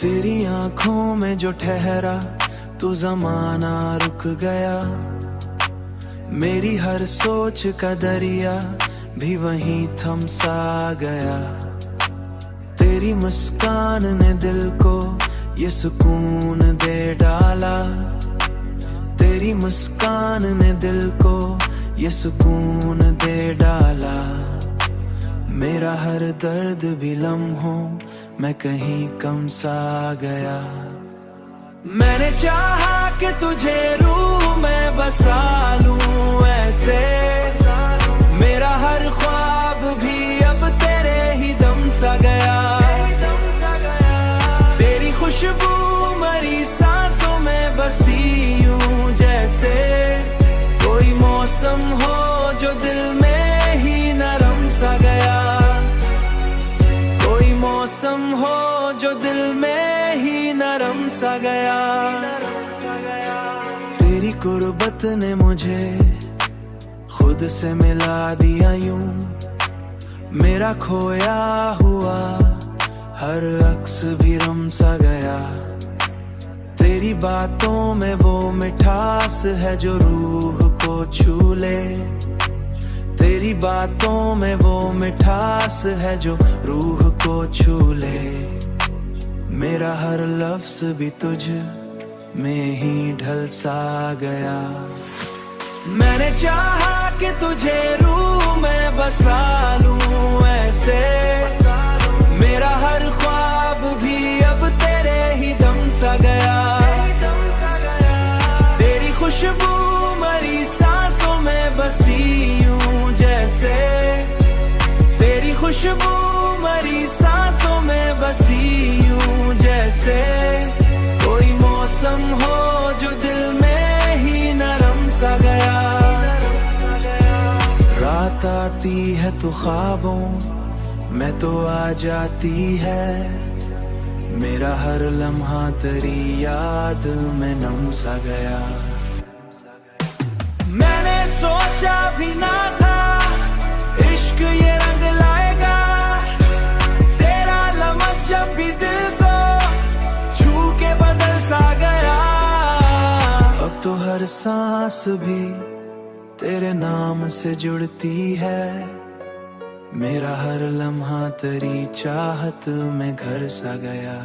तेरी आंखों में जो ठहरा तू जमाना रुक गया। मेरी हर सोच का दरिया भी वहीं थम सा गया। तेरी मुस्कान ने दिल को ये सुकून दे डाला। तेरी मुस्कान ने दिल को ये सुकून दे डाला। मेरा हर दर्द भी लम्हों मैं कहीं कम सा गया। मैंने चाहा कि तुझे रूह में बसा लूं ऐसे। मेरा हर ख्वाब भी अब तेरे ही दम सा गया। तेरी खुशबू मरी सांसों में बसी यूं जैसे कोई मौसम हो जो दिल में ही नरम सा गया। कोई मौसम हो जो दिल में ही नरम सा गया। तेरी कुर्बत ने मुझे खुद से मिला दिया यूं। मेरा खोया हुआ हर अक्स भी रम सा गया। तेरी बातों में वो मिठास है जो रूह को छू ले। तेरी बातों में वो मिठास है जो रूह को छू ले। मेरा हर लफ्ज भी तुझ में ही ढल सा गया। मैंने चाहा कि तुझे रूह में बसा लूं ऐसे। मेरा हर ख्वाब भी अब तेरे ही दम सा गया। तेरी खुशबू मरी सांसों में बसी यूं जैसे। तेरी खुशबू मरी सांसों में बसी यूं जैसे कोई मौसम हो जो दिल में ही नरम सा गया। रात आती है तो ख्वाबों मैं तो आ जाती है। मेरा हर लम्हा तेरी याद में नम सा गया। मैंने सोचा भी ना था इश्क ये रंग लाएगा। तेरा लमस जब भी दिल को छू के बदल सा गया। अब तो हर सांस भी तेरे नाम से जुड़ती है। मेरा हर लम्हा तेरी चाहत में घर सा गया।